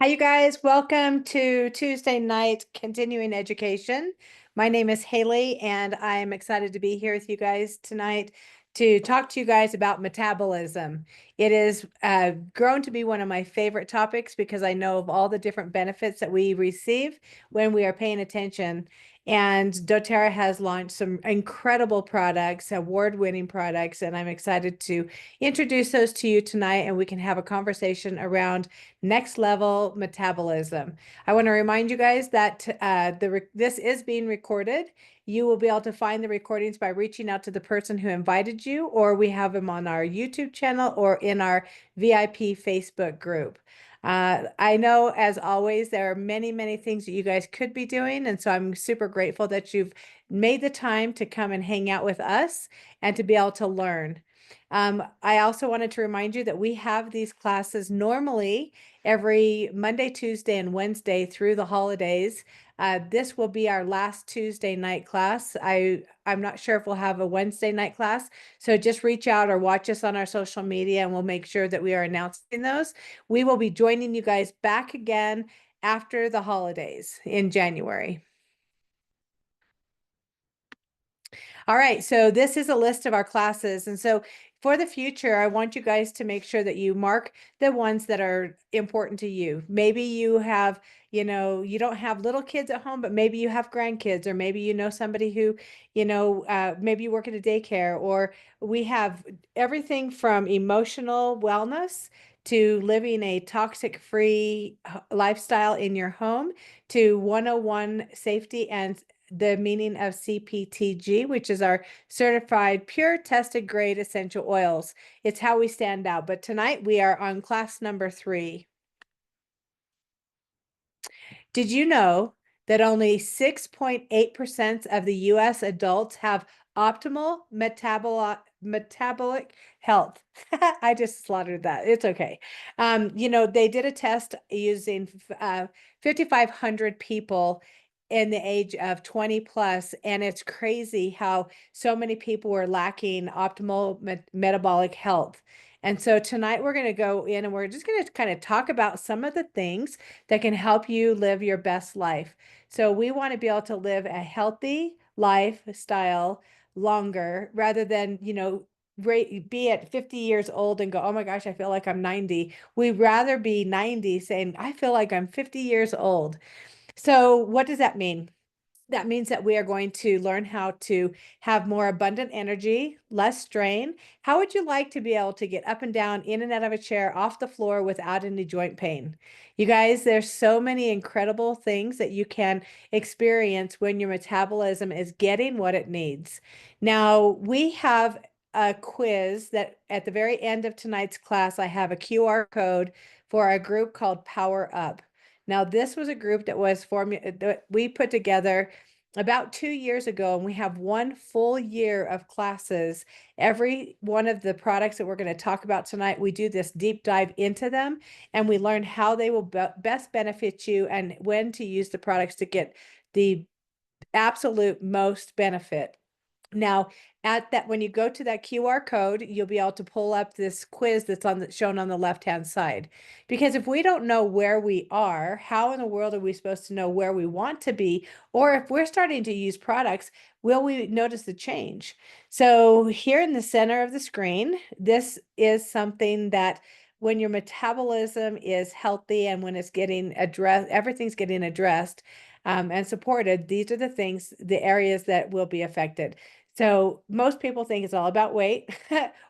Hi, you guys. Welcome to Tuesday night continuing education. My name is Haley, and I'm excited to be here with you guys tonight to talk to you guys about metabolism. It is grown to be one of my favorite topics because I know of all the different benefits that we receive when we are paying attention. And doTERRA has launched some incredible products, award-winning products, and I'm excited to introduce those to you tonight, and we can have a conversation around next level metabolism. I want to remind you guys that this is being recorded. You will be able to find the recordings by reaching out to the person who invited you, or we have them on our YouTube channel or in our VIP Facebook group. I know, as always, there are many, many things that you guys could be doing, and so I'm super grateful that you've made the time to come and hang out with us and to be able to learn. I also wanted to remind you that we have these classes normally every Monday, Tuesday, and Wednesday through the holidays. This will be our last Tuesday night class. I'm not sure if we'll have a Wednesday night class, so just reach out or watch us on our social media and we'll make sure that we are announcing those. We will be joining you guys back again after the holidays in January. All right, so this is a list of our classes. And so for the future, I want you guys to make sure that you mark the ones that are important to you. Maybe you have, you don't have little kids at home, but maybe you have grandkids, or maybe you know somebody who, maybe you work at a daycare, or we have everything from emotional wellness to living a toxic-free lifestyle in your home to 101 safety and the meaning of CPTG, which is our certified pure tested grade essential oils. It's how we stand out. But tonight we are on class number 3. Did you know that only 6.8% of the US adults have optimal metabolic health? I just slaughtered that. It's okay. They did a test using 5,500 people in the age of 20 plus, and it's crazy how so many people were lacking optimal metabolic health. And so tonight we're going to go in and we're just going to kind of talk about some of the things that can help you live your best life. So we want to be able to live a healthy lifestyle longer rather than, be at 50 years old and go, oh my gosh, I feel like I'm 90. We'd rather be 90 saying, I feel like I'm 50 years old. So what does that mean? That means that we are going to learn how to have more abundant energy, less strain. How would you like to be able to get up and down, in and out of a chair, off the floor without any joint pain? You guys, there's so many incredible things that you can experience when your metabolism is getting what it needs. Now, we have a quiz that at the very end of tonight's class, I have a QR code for a group called Power Up. Now, this was a group that was that we put together about 2 years ago, and we have one full year of classes. Every one of the products that we're going to talk about tonight, we do this deep dive into them, and we learn how they will best benefit you and when to use the products to get the absolute most benefit. Now, when you go to that QR code, you'll be able to pull up this quiz that's shown on the left-hand side. Because if we don't know where we are, how in the world are we supposed to know where we want to be? Or if we're starting to use products, will we notice the change? So here in the center of the screen, this is something that when your metabolism is healthy and when it's getting addressed, everything's getting addressed and supported, these are the areas that will be affected. So most people think it's all about weight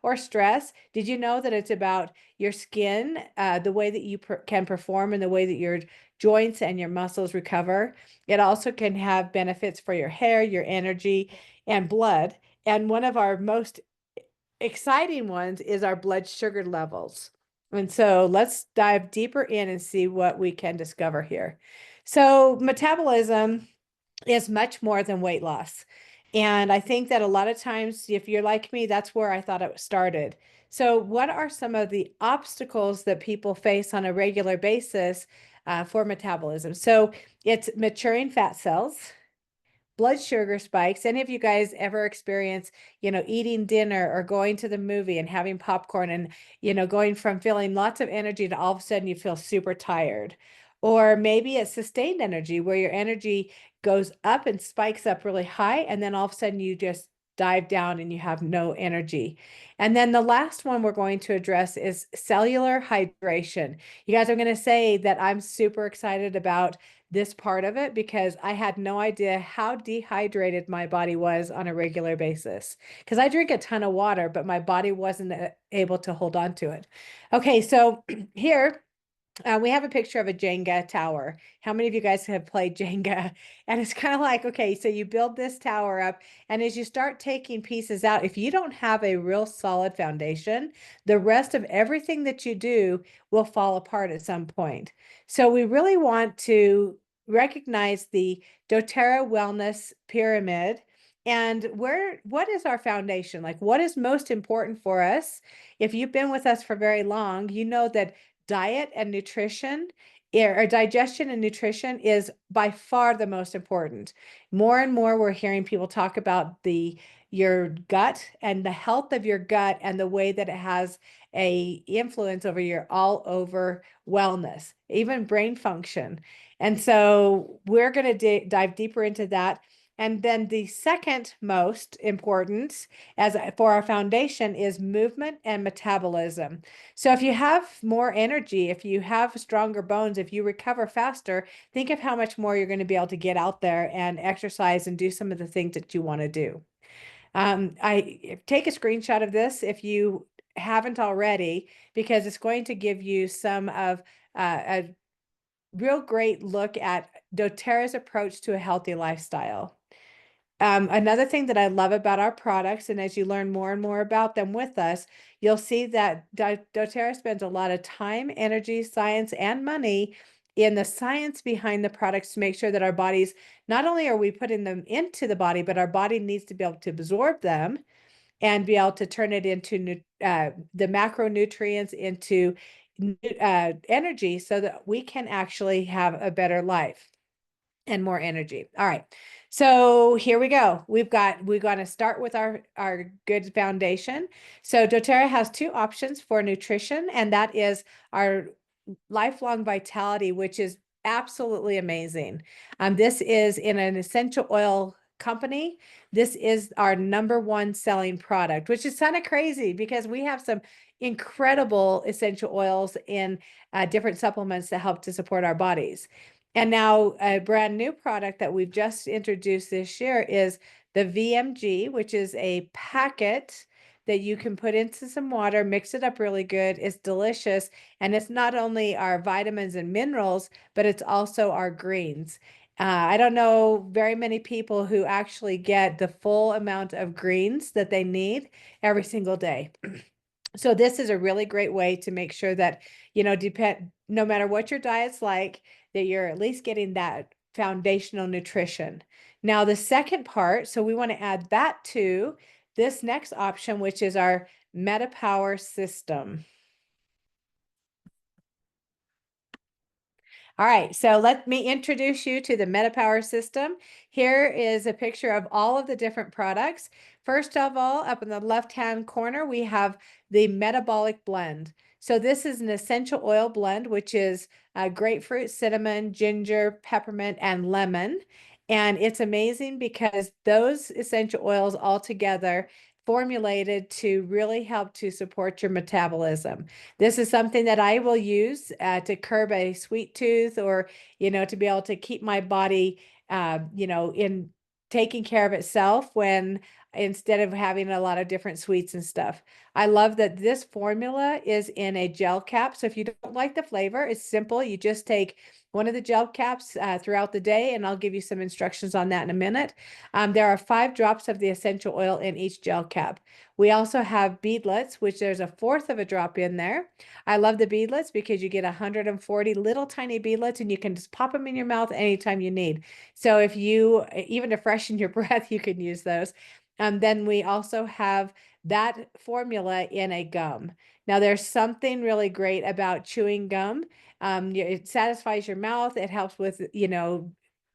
or stress. Did you know that it's about your skin, the way that you can perform and the way that your joints and your muscles recover? It also can have benefits for your hair, your energy, and blood. And one of our most exciting ones is our blood sugar levels. And so let's dive deeper in and see what we can discover here. So metabolism is much more than weight loss. And I think that a lot of times, if you're like me, that's where I thought it started. So what are some of the obstacles that people face on a regular basis for metabolism? So it's maturing fat cells, blood sugar spikes. Any of you guys ever experience, eating dinner or going to the movie and having popcorn and, going from feeling lots of energy to all of a sudden you feel super tired? Or maybe it's sustained energy where your energy goes up and spikes up really high, and then all of a sudden you just dive down and you have no energy. And then the last one we're going to address is cellular hydration. You guys are going to say that I'm super excited about this part of it because I had no idea how dehydrated my body was on a regular basis. Because I drink a ton of water, but my body wasn't able to hold on to it. Okay, so here we have a picture of a Jenga tower. How many of you guys have played Jenga? And it's kind of like, okay, so you build this tower up, and as you start taking pieces out, if you don't have a real solid foundation, the rest of everything that you do will fall apart at some point. So we really want to recognize the doTERRA wellness pyramid. And what is our foundation? Like, what is most important for us? If you've been with us for very long, you know that diet and nutrition or digestion and nutrition is by far the most important. More and more we're hearing people talk about your gut and the health of your gut and the way that it has a influence over your all over wellness, even brain function. And so we're going to dive deeper into that. And then the second most important as for our foundation is movement and metabolism. So if you have more energy, if you have stronger bones, if you recover faster, think of how much more you're going to be able to get out there and exercise and do some of the things that you want to do. I take a screenshot of this if you haven't already, because it's going to give you some of a real great look at doTERRA's approach to a healthy lifestyle. Another thing that I love about our products, and as you learn more and more about them with us, you'll see that doTERRA spends a lot of time, energy, science, and money in the science behind the products to make sure that our bodies, not only are we putting them into the body, but our body needs to be able to absorb them and be able to turn it into the macronutrients into energy so that we can actually have a better life and more energy. All right. So here we go. We're going to start with our good foundation. So doTERRA has two options for nutrition, and that is our lifelong vitality, which is absolutely amazing. This is in an essential oil company. This is our #1 selling product, which is kind of crazy because we have some incredible essential oils in different supplements that help to support our bodies. And now a brand new product that we've just introduced this year is the VMG, which is a packet that you can put into some water, mix it up really good. It's delicious. And it's not only our vitamins and minerals, but it's also our greens. I don't know very many people who actually get the full amount of greens that they need every single day. So this is a really great way to make sure that, no matter what your diet's like, that you're at least getting that foundational nutrition. Now, the second part, so we want to add that to this next option, which is our MetaPWR system. All right, so let me introduce you to the MetaPWR system. Here is a picture of all of the different products. First of all, up in the left-hand corner, we have the metabolic blend. So this is an essential oil blend, which is grapefruit, cinnamon, ginger, peppermint, and lemon. And it's amazing because those essential oils all together formulated to really help to support your metabolism. This is something that I will use to curb a sweet tooth or, to be able to keep my body, in taking care of itself when instead of having a lot of different sweets and stuff. I love that this formula is in a gel cap. So if you don't like the flavor, it's simple. You just take one of the gel caps throughout the day, and I'll give you some instructions on that in a minute. There are 5 drops of the essential oil in each gel cap. We also have beadlets, which there's a 1/4 of a drop in there. I love the beadlets because you get 140 little tiny beadlets and you can just pop them in your mouth anytime you need. So if you, even to freshen your breath, you can use those. Then we also have that formula in a gum. Now there's something really great about chewing gum. It satisfies your mouth. It helps with,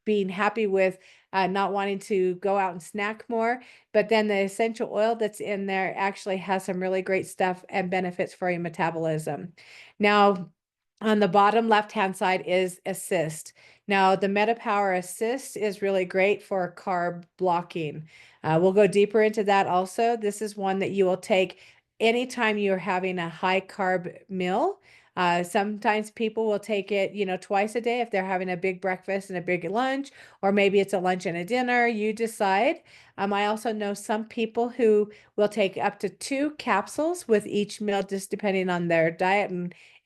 being happy with not wanting to go out and snack more. But then the essential oil that's in there actually has some really great stuff and benefits for your metabolism. Now, on the bottom left-hand side is Assist. Now, the MetaPWR Assist is really great for carb blocking. We'll go deeper into that also. This is one that you will take anytime you're having a high carb meal. Sometimes people will take it, twice a day if they're having a big breakfast and a big lunch, or maybe it's a lunch and a dinner. You decide. I also know some people who will take up to 2 capsules with each meal, just depending on their diet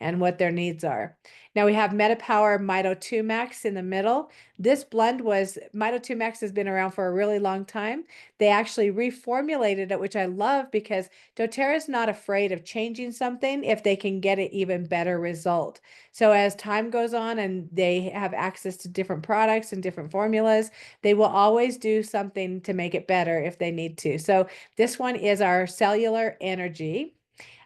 and what their needs are. Now we have MetaPWR Mito 2 Max in the middle. This blend Mito 2 Max has been around for a really long time. They actually reformulated it, which I love because doTERRA is not afraid of changing something if they can get an even better result. So as time goes on and they have access to different products and different formulas, they will always do something to make it better if they need to. So this one is our cellular energy.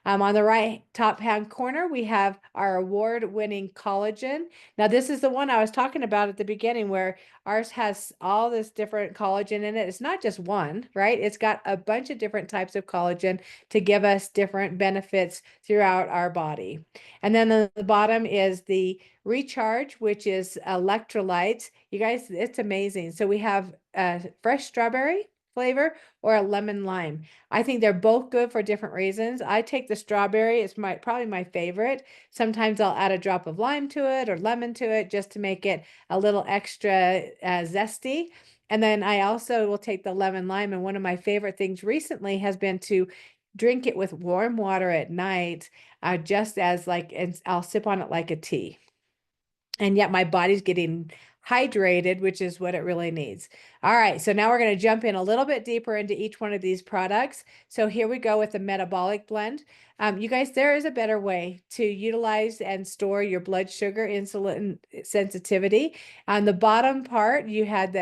On the right top hand corner, we have our award-winning collagen. Now, this is the one I was talking about at the beginning where ours has all this different collagen in it. It's not just one, right? It's got a bunch of different types of collagen to give us different benefits throughout our body. And then on the bottom is the Recharge, which is electrolytes. You guys, it's amazing. So we have a fresh strawberry flavor or a lemon lime. I think they're both good for different reasons. I take the strawberry, it's probably my favorite. Sometimes I'll add a drop of lime to it or lemon to it just to make it a little extra zesty. And then I also will take the lemon lime, and one of my favorite things recently has been to drink it with warm water at night, just as and I'll sip on it like a tea. And yet my body's getting hydrated, which is what it really needs. All right, so now we're going to jump in a little bit deeper into each one of these products. So here we go with the metabolic blend. You guys, there is a better way to utilize and store your blood sugar insulin sensitivity. On the bottom part, you had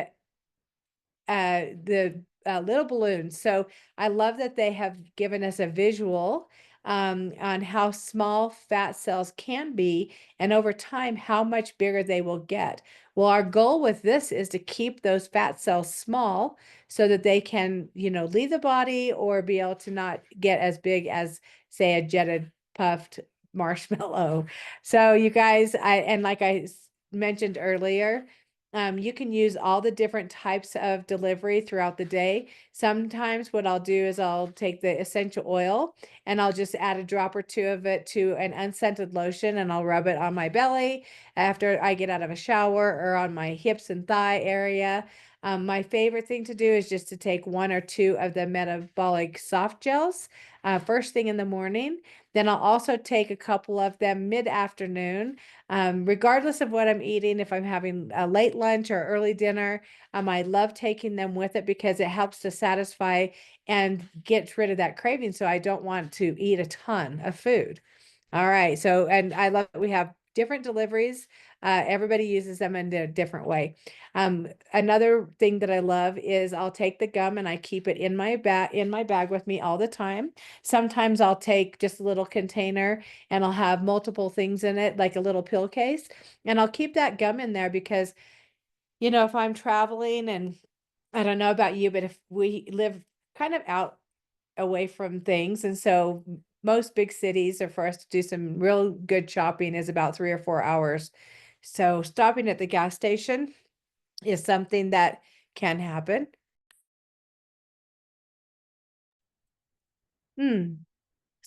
the little balloons. So I love that they have given us a visual on how small fat cells can be, and over time, how much bigger they will get. Well, our goal with this is to keep those fat cells small so that they can, leave the body or be able to not get as big as, say, a jetted puffed marshmallow. So you guys, like I mentioned earlier, you can use all the different types of delivery throughout the day. Sometimes what I'll do is I'll take the essential oil and I'll just add a drop or two of it to an unscented lotion, and I'll rub it on my belly after I get out of a shower or on my hips and thigh area. My favorite thing to do is just to take 1 or 2 of the metabolic soft gels first thing in the morning. Then I'll also take a couple of them mid-afternoon. Regardless of what I'm eating, if I'm having a late lunch or early dinner, I love taking them with it because it helps to satisfy and get rid of that craving. So I don't want to eat a ton of food. All right. So, and I love that we have different deliveries. Everybody uses them in a different way. Another thing that I love is I'll take the gum and I keep it in my bag with me all the time. Sometimes I'll take just a little container and I'll have multiple things in it, like a little pill case, and I'll keep that gum in there because, if I'm traveling, and I don't know about you, but if we live kind of out away from things, and so most big cities are for us to do some real good shopping is about 3 or 4 hours. So stopping at the gas station is something that can happen.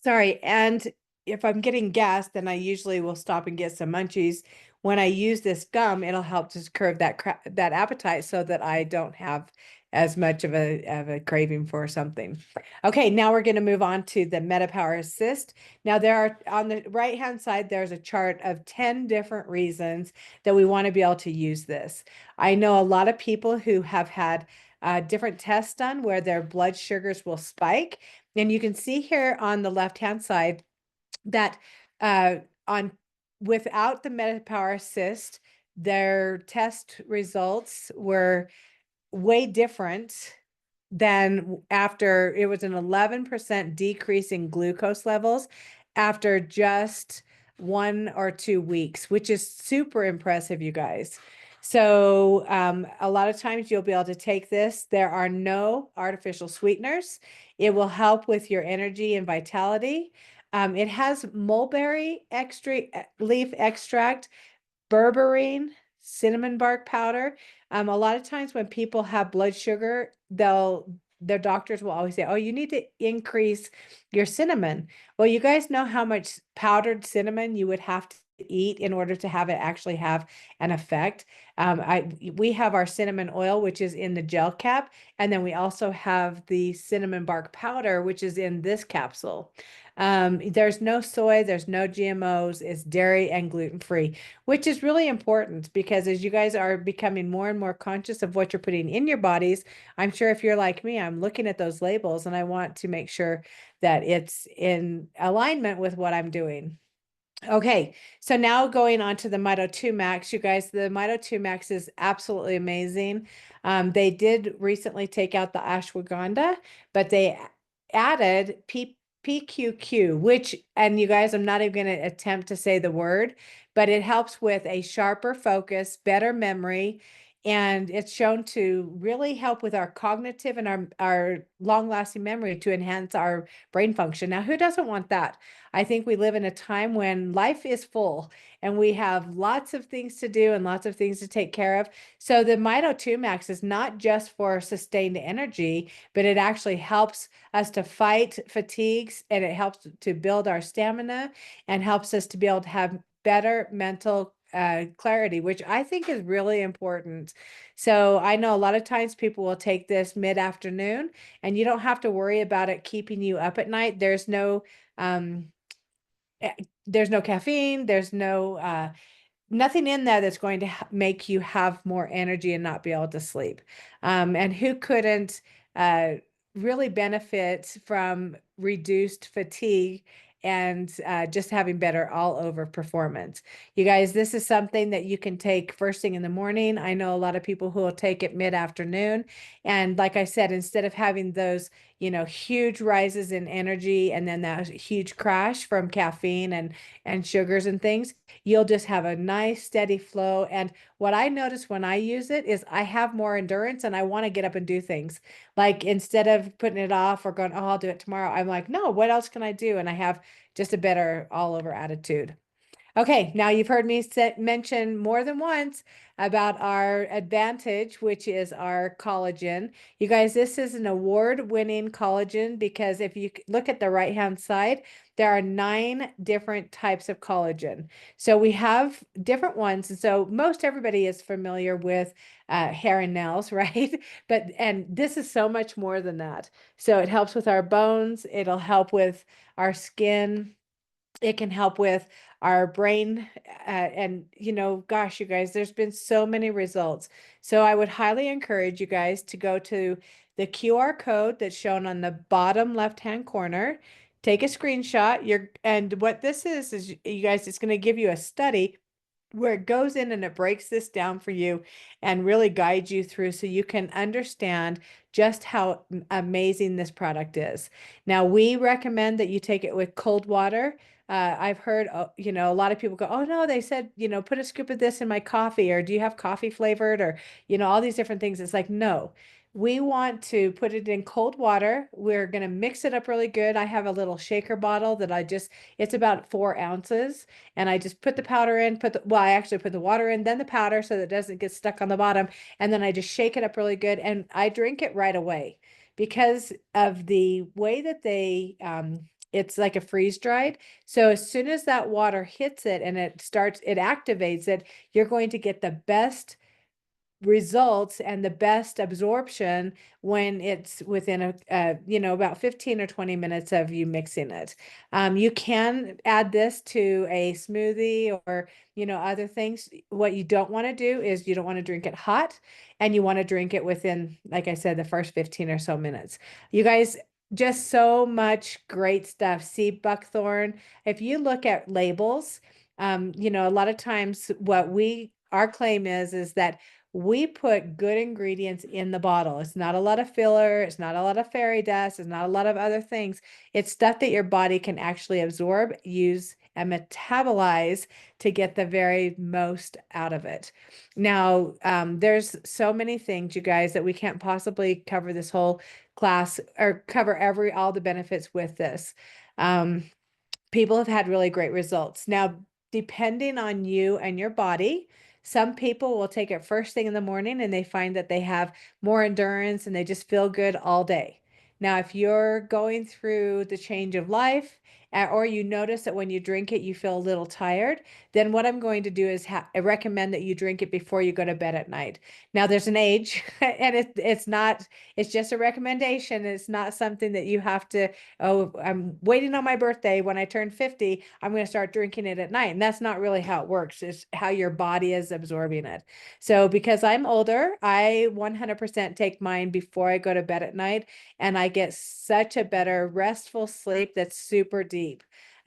Sorry. And if I'm getting gas, then I usually will stop and get some munchies. When I use this gum, it'll help to curb that appetite so that I don't have as much of a craving for something. Okay, now we're going to move on to the MetaPWR Assist. Now there are, on the right-hand side, there's a chart of 10 different reasons that we want to be able to use this. I know a lot of people who have had different tests done where their blood sugars will spike. And you can see here on the left-hand side that on without the MetaPWR Assist, their test results were way different than after. It was an 11% decrease in glucose levels after just 1 or 2 weeks, which is super impressive, you guys. So a lot of times you'll be able to take this. There are no artificial sweeteners. It will help with your energy and vitality. It has mulberry leaf extract, berberine, cinnamon bark powder. A lot of times when people have blood sugar, their doctors will always say, "Oh, you need to increase your cinnamon." Well, you guys know how much powdered cinnamon you would have to eat in order to have it actually have an effect. We have our cinnamon oil, which is in the gel cap, and then we also have the cinnamon bark powder, which is in this capsule. There's no soy, there's no GMOs, it's dairy and gluten free, which is really important because as you guys are becoming more and more conscious of what you're putting in your bodies, I'm sure if you're like me, I'm looking at those labels and I want to make sure that it's in alignment with what I'm doing. Okay, so now going on to the Mito 2 Max, you guys, the Mito 2 Max is absolutely amazing. They did recently take out the ashwagandha, but they added PQQ, which, and you guys, I'm not even going to attempt to say the word, but it helps with a sharper focus, better memory, and it's shown to really help with our cognitive and our long-lasting memory to enhance our brain function. Now, who doesn't want that? I think we live in a time when life is full and we have lots of things to do and lots of things to take care of. So the Mito 2 Max is not just for sustained energy, but it actually helps us to fight fatigues and it helps to build our stamina and helps us to be able to have better mental clarity, which I think is really important. So I know a lot of times people will take this mid-afternoon and you don't have to worry about it keeping you up at night. Um, there's no caffeine, there's no nothing in there that's going to make you have more energy and not be able to sleep. And who couldn't uh, really benefit from reduced fatigue and just having better all over performance? You guys, this is something that you can take first thing in the morning. I know a lot of people who will take it mid-afternoon. And like I said, instead of having those, huge rises in energy and then that huge crash from caffeine and sugars and things, you'll just have a nice steady flow. And what I notice when I use it is I have more endurance and I want to get up and do things. Like instead of putting it off or going, "Oh, I'll do it tomorrow," I'm like, "No, what else can I do?" And I have just a better all over attitude. Okay, now you've heard me mention more than once about our advantage, which is our collagen. You guys, this is an award-winning collagen because if you look at the right-hand side, there are 9 different types of collagen. So we have different ones. And so most everybody is familiar with hair and nails, right? And this is so much more than that. So it helps with our bones. It'll help with our skin. It can help with our brain. And, gosh, you guys, there's been so many results. So I would highly encourage you guys to go to the QR code that's shown on the bottom left-hand corner. Take a screenshot. And what this is you guys, it's going to give you a study where it goes in and it breaks this down for you and really guides you through so you can understand just how amazing this product is. Now, we recommend that you take it with cold water. I've heard, a lot of people go, "Oh no, they said, put a scoop of this in my coffee," or "Do you have coffee flavored?" or, all these different things. It's like, no, we want to put it in cold water. We're going to mix it up really good. I have a little shaker bottle that it's about 4 ounces. And I just put the powder in, I actually put the water in, then the powder so that it doesn't get stuck on the bottom. And then I just shake it up really good and I drink it right away because of the way that it's like a freeze dried. So as soon as that water hits it and it activates it, you're going to get the best results and the best absorption when it's within about 15 or 20 minutes of you mixing it. You can add this to a smoothie or other things. What you don't want to do is you don't want to drink it hot, and you want to drink it within, like I said, the first 15 or so minutes. You guys, just so much great stuff. See buckthorn. If you look at labels, a lot of times our claim is that we put good ingredients in the bottle. It's not a lot of filler. It's not a lot of fairy dust. It's not a lot of other things. It's stuff that your body can actually absorb, use, and metabolize to get the very most out of it. Now, there's so many things, you guys, that we can't possibly cover this whole class or cover all the benefits with this. People have had really great results. Now, depending on you and your body, some people will take it first thing in the morning and they find that they have more endurance and they just feel good all day. Now, if you're going through the change of life, or you notice that when you drink it, you feel a little tired, then what I'm going to do is I recommend that you drink it before you go to bed at night. Now, there's an age, and it's just a recommendation. It's not something that you have to, oh, I'm waiting on my birthday. When I turn 50, I'm going to start drinking it at night. And that's not really how it works. It's how your body is absorbing it. So because I'm older, I 100% take mine before I go to bed at night. And I get such a better restful sleep that's super deep.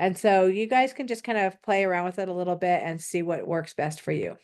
And so you guys can just kind of play around with it a little bit and see what works best for you.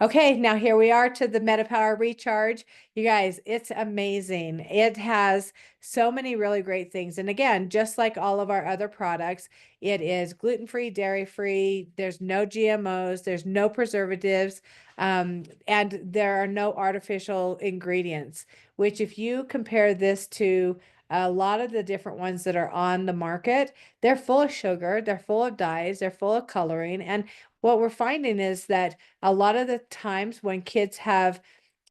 Okay, now here we are to the MetaPWR Recharge. You guys, it's amazing. It has so many really great things. And again, just like all of our other products, it is gluten-free, dairy-free. There's no GMOs, there's no preservatives, and there are no artificial ingredients, which if you compare this to a lot of the different ones that are on the market, they're full of sugar, they're full of dyes, they're full of coloring. And what we're finding is that a lot of the times when kids have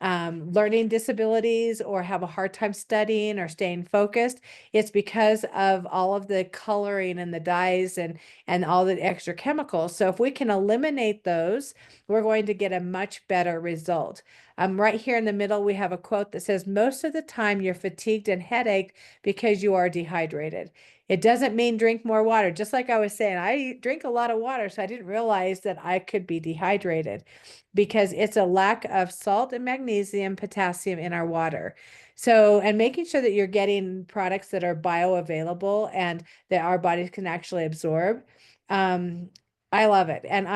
learning disabilities or have a hard time studying or staying focused, it's because of all of the coloring and the dyes and all the extra chemicals. So if we can eliminate those, we're going to get a much better result. Right here in the middle, we have a quote that says, most of the time you're fatigued and headached because you are dehydrated. It doesn't mean drink more water. Just like I was saying, I drink a lot of water, so I didn't realize that I could be dehydrated because it's a lack of salt and magnesium, potassium in our water. So, and making sure that you're getting products that are bioavailable and that our bodies can actually absorb. I love it. And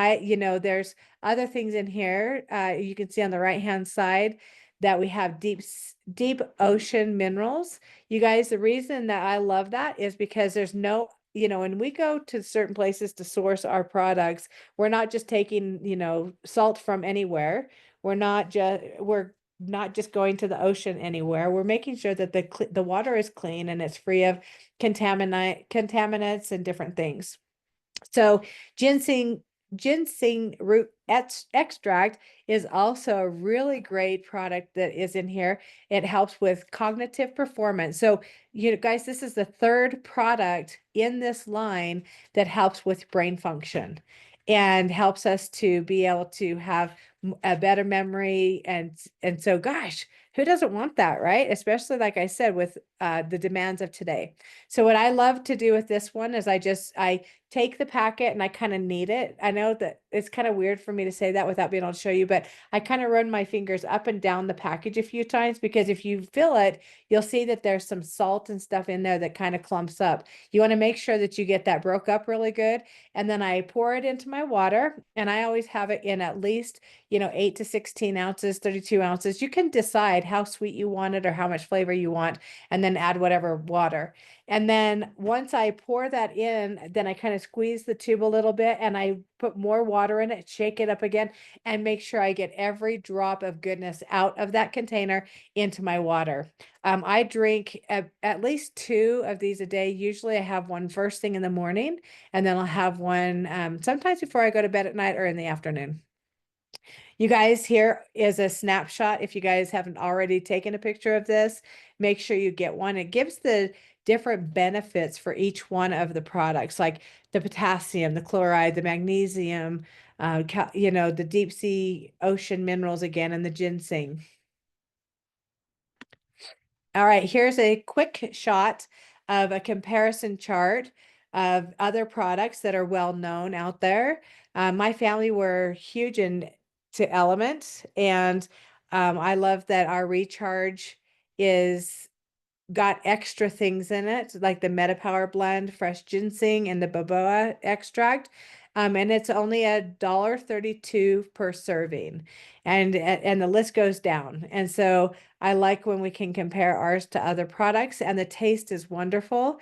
there's other things in here. You can see on the right-hand side that we have deep ocean minerals. You guys, the reason that I love that is because there's no, when we go to certain places to source our products, we're not just taking, salt from anywhere. We're not just going to the ocean anywhere. We're making sure that the water is clean and it's free of contaminants and different things. So ginseng root extract is also a really great product that is in here. It helps with cognitive performance. So guys, this is the third product in this line that helps with brain function and helps us to be able to have a better memory. And so, gosh, who doesn't want that, right? Especially, like I said, with the demands of today. So what I love to do with this one is I take the packet and I kind of knead it. I know that it's kind of weird for me to say that without being able to show you, but I kind of run my fingers up and down the package a few times, because if you feel it, you'll see that there's some salt and stuff in there that kind of clumps up. You want to make sure that you get that broke up really good. And then I pour it into my water, and I always have it in at least, 8 to 16 ounces, 32 ounces. You can decide how sweet you want it or how much flavor you want, and then add whatever water. And then once I pour that in, then I kind of squeeze the tube a little bit and I put more water in it, shake it up again, and make sure I get every drop of goodness out of that container into my water. I drink at least 2 of these a day. Usually I have one first thing in the morning, and then I'll have one sometimes before I go to bed at night or in the afternoon. You guys, here is a snapshot. If you guys haven't already taken a picture of this, make sure you get one. It gives the different benefits for each one of the products, like the potassium, the chloride, the magnesium, the deep sea ocean minerals again, and the ginseng. All right, here's a quick shot of a comparison chart of other products that are well known out there. My family were huge into Element, and I love that our recharge is got extra things in it, like the MetaPWR blend, fresh ginseng, and the baboa extract. And it's only $1.32 per serving, and the list goes down. And so I like when we can compare ours to other products, and the taste is wonderful.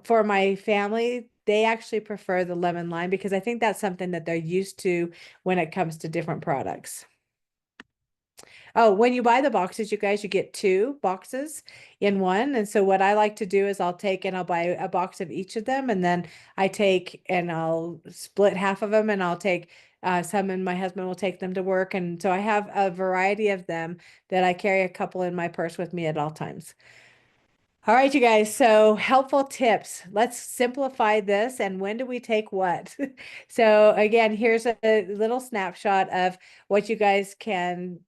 For my family, they actually prefer the lemon lime because I think that's something that they're used to when it comes to different products. Oh, when you buy the boxes, you guys, you get two boxes in one. And so what I like to do is I'll take and I'll buy a box of each of them. And then I take and I'll split half of them and I'll take some, and my husband will take them to work. And so I have a variety of them that I carry a couple in my purse with me at all times. All right, you guys. So helpful tips. Let's simplify this. And when do we take what? So again, here's a little snapshot of what you guys can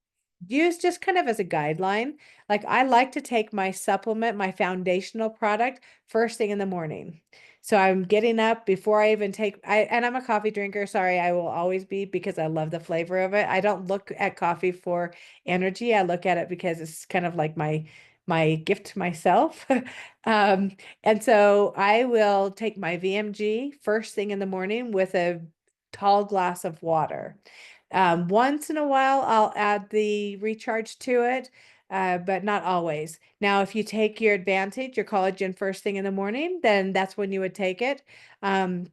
use just kind of as a guideline. Like I like to take my supplement, my foundational product first thing in the morning. So I'm getting up before I even take, and I'm a coffee drinker. Sorry, I will always be because I love the flavor of it. I don't look at coffee for energy. I look at it because it's kind of like my gift to myself. And so I will take my VMG first thing in the morning with a tall glass of water. Once in a while, I'll add the recharge to it, but not always. Now, if you take your Advantage, your collagen first thing in the morning, then that's when you would take it. And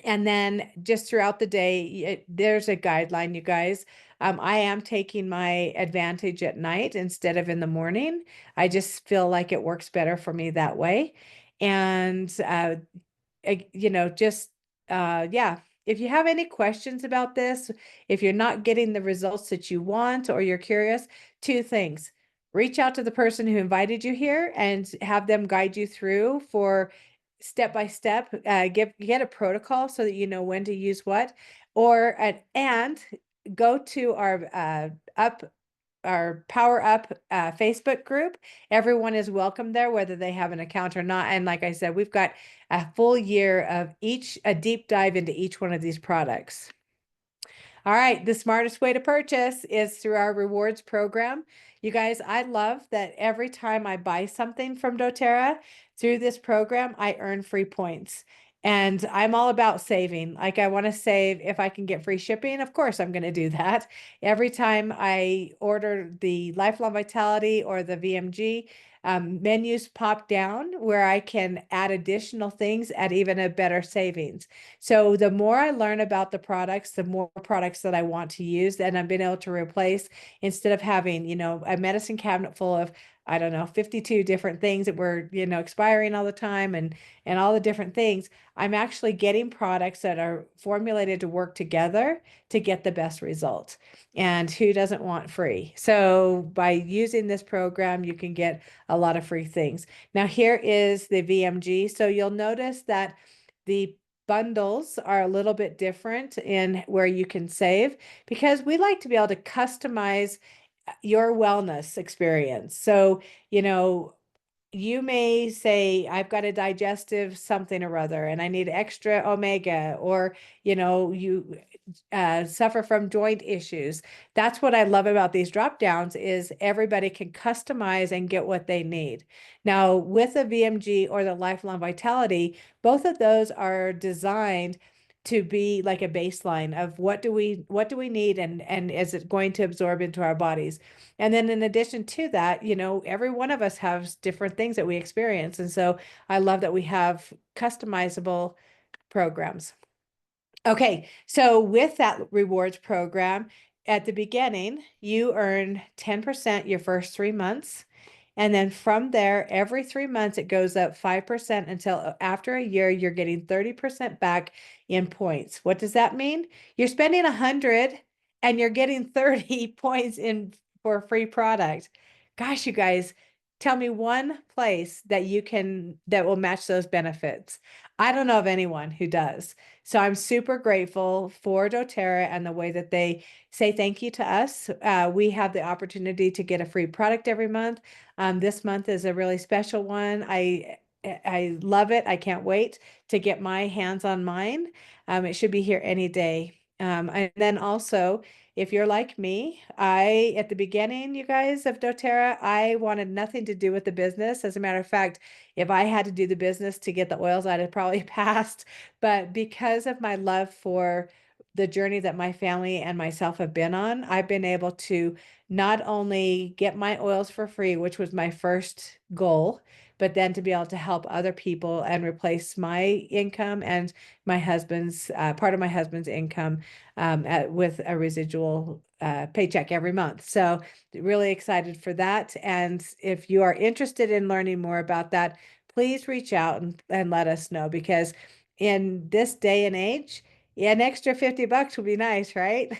then just throughout the day, there's a guideline, you guys. I am taking my Advantage at night instead of in the morning. I just feel like it works better for me that way. And just yeah, if you have any questions about this, if you're not getting the results that you want or you're curious, two things. Reach out to the person who invited you here and have them guide you through for step by step, get a protocol so that you know when to use what, or and go to our Power Up Facebook group. Everyone is welcome there, whether they have an account or not. And like I said, we've got a full year of a deep dive into each one of these products. All right, the smartest way to purchase is through our rewards program. You guys, I love that every time I buy something from doTERRA through this program, I earn free points. And I'm all about saving. Like I want to save if I can get free shipping. Of course, I'm going to do that. Every time I order the Lifelong Vitality or the VMG, menus pop down where I can add additional things at even a better savings. So the more I learn about the products, the more products that I want to use, and I've been able to replace instead of having, a medicine cabinet full of, I don't know, 52 different things that were, expiring all the time and all the different things. I'm actually getting products that are formulated to work together to get the best result. And who doesn't want free? So by using this program, you can get a lot of free things. Now here is the VMG. So you'll notice that the bundles are a little bit different in where you can save because we like to be able to customize your wellness experience. So, you may say, I've got a digestive something or other, and I need extra omega, or, you suffer from joint issues. That's what I love about these drop downs is everybody can customize and get what they need. Now, with the VMG or the Lifelong Vitality, both of those are designed to be like a baseline of what do we need and is it going to absorb into our bodies. And then in addition to that, every one of us has different things that we experience. And so I love that we have customizable programs. Okay, so with that rewards program, at the beginning, you earn 10% your first 3 months. And then from there, every 3 months, it goes up 5% until after a year, you're getting 30% back in points. What does that mean? You're spending 100 and you're getting 30 points in for a free product. Gosh, you guys, tell me one place that will match those benefits. I don't know of anyone who does. So I'm super grateful for doTERRA and the way that they say thank you to us. We have the opportunity to get a free product every month. This month is a really special one. I love it. I can't wait to get my hands on mine. It should be here any day. And then also, if you're like me, at the beginning, you guys, of doTERRA, I wanted nothing to do with the business. As a matter of fact, if I had to do the business to get the oils, I'd have probably passed. But because of my love for the journey that my family and myself have been on, I've been able to not only get my oils for free, which was my first goal, but then to be able to help other people and replace my income and my husband's part of my husband's income with a residual paycheck every month. So really excited for that. And if you are interested in learning more about that, please reach out and let us know, because in this day and age, an extra $50 would be nice, right?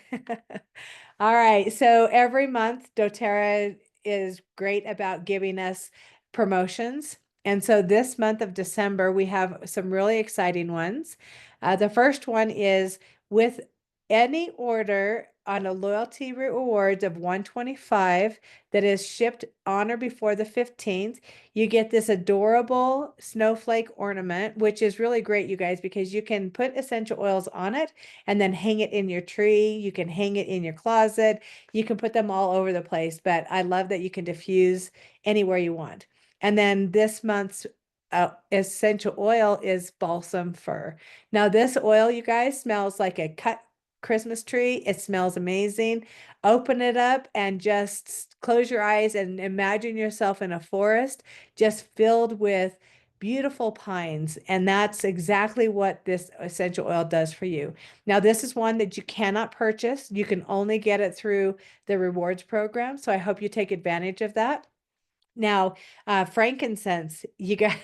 All right. So every month, doTERRA is great about giving us promotions. And so this month of December, we have some really exciting ones. The first one is with any order on a loyalty rewards of 125 that is shipped on or before the 15th, you get this adorable snowflake ornament, which is really great, you guys, because you can put essential oils on it and then hang it in your tree. You can hang it in your closet. You can put them all over the place, but I love that you can diffuse anywhere you want. And then this month's essential oil is balsam fir. Now, this oil, you guys, smells like a cut Christmas tree. It smells amazing. Open it up and just close your eyes and imagine yourself in a forest just filled with beautiful pines. And that's exactly what this essential oil does for you. Now, this is one that you cannot purchase. You can only get it through the rewards program. So I hope you take advantage of that. Now, frankincense, you got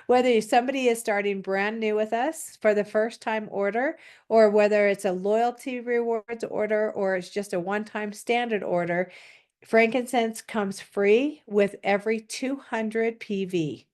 whether somebody is starting brand new with us for the first time order, or whether it's a loyalty rewards order, or it's just a one-time standard order, frankincense comes free with every 200 PV.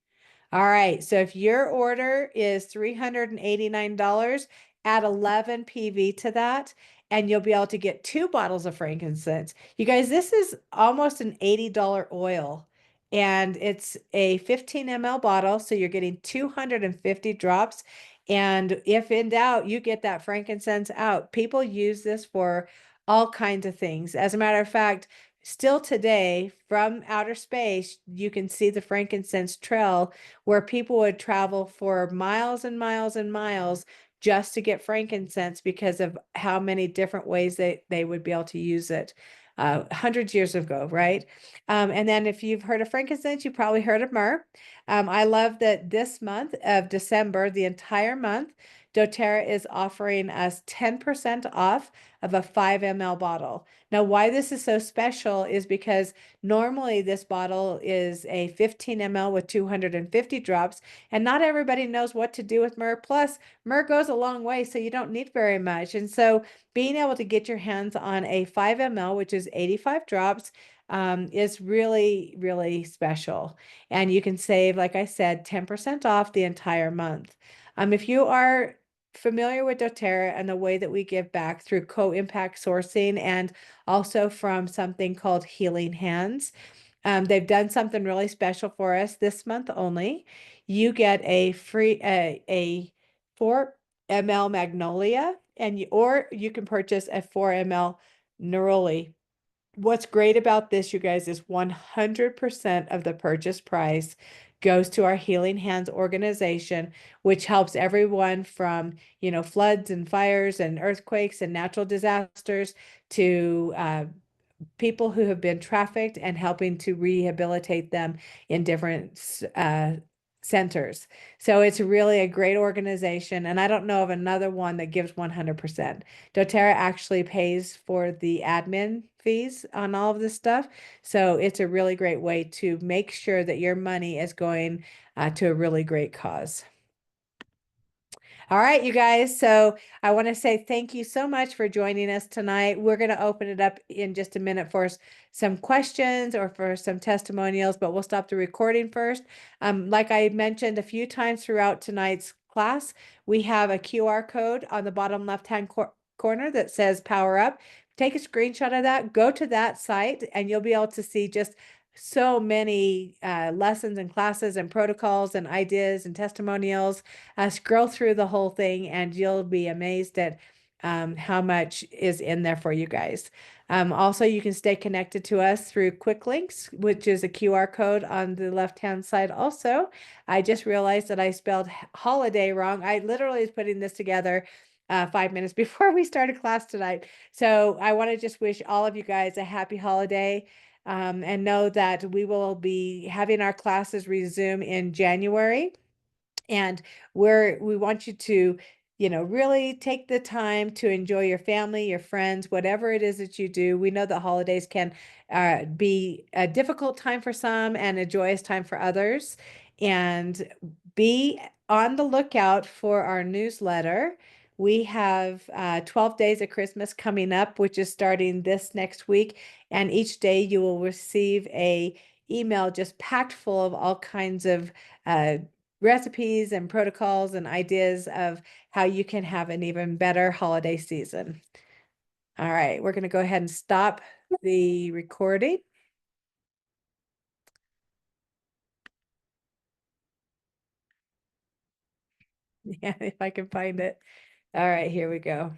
All right, so if your order is $389, add 11 PV to that, and you'll be able to get 2 bottles of frankincense. You guys, this is almost an $80 oil, and it's a 15 ml bottle, so you're getting 250 drops. And if in doubt, you get that frankincense out. People use this for all kinds of things. As a matter of fact, still today, from outer space, you can see the frankincense trail where people would travel for miles and miles and miles just to get frankincense because of how many different ways they would be able to use it hundreds of years ago, right? And then if you've heard of frankincense, you probably heard of myrrh. I love that this month of December, the entire month, doTERRA is offering us 10% off of a 5 ml bottle. Now, why this is so special is because normally this bottle is a 15 ml with 250 drops, and not everybody knows what to do with myrrh. Plus, myrrh goes a long way, so you don't need very much. And so being able to get your hands on a 5 ml, which is 85 drops, is really, really special. And you can save, like I said, 10% off the entire month. If you are familiar with doTERRA and the way that we give back through co-impact sourcing and also from something called Healing Hands, they've done something really special for us this month only. You get a free a 4 ml Magnolia, or you can purchase a 4 ml Neroli. What's great about this, you guys, is 100% of the purchase price goes to our Healing Hands organization, which helps everyone from, floods and fires and earthquakes and natural disasters to people who have been trafficked and helping to rehabilitate them in different centers. So it's really a great organization. And I don't know of another one that gives 100%. doTERRA actually pays for the admin fees on all of this stuff. So it's a really great way to make sure that your money is going to a really great cause. All right, you guys. So I want to say thank you so much for joining us tonight. We're going to open it up in just a minute for some questions or for some testimonials, but we'll stop the recording first. Like I mentioned a few times throughout tonight's class, we have a QR code on the bottom left-hand corner that says Power Up. Take a screenshot of that, go to that site, and you'll be able to see just so many lessons and classes and protocols and ideas and testimonials. Scroll through the whole thing and you'll be amazed at how much is in there for you guys. Also, you can stay connected to us through quick links, which is a QR code on the left-hand side. Also, I just realized that I spelled holiday wrong. I literally was putting this together 5 minutes before we started class tonight. So I want to just wish all of you guys a happy holiday. And know that we will be having our classes resume in January. And we want you to, really take the time to enjoy your family, your friends, whatever it is that you do. We know that holidays can be a difficult time for some and a joyous time for others. And be on the lookout for our newsletter. We have 12 days of Christmas coming up, which is starting this next week. And each day you will receive a email just packed full of all kinds of recipes and protocols and ideas of how you can have an even better holiday season. All right, we're going to go ahead and stop the recording. Yeah, if I can find it. All right, here we go.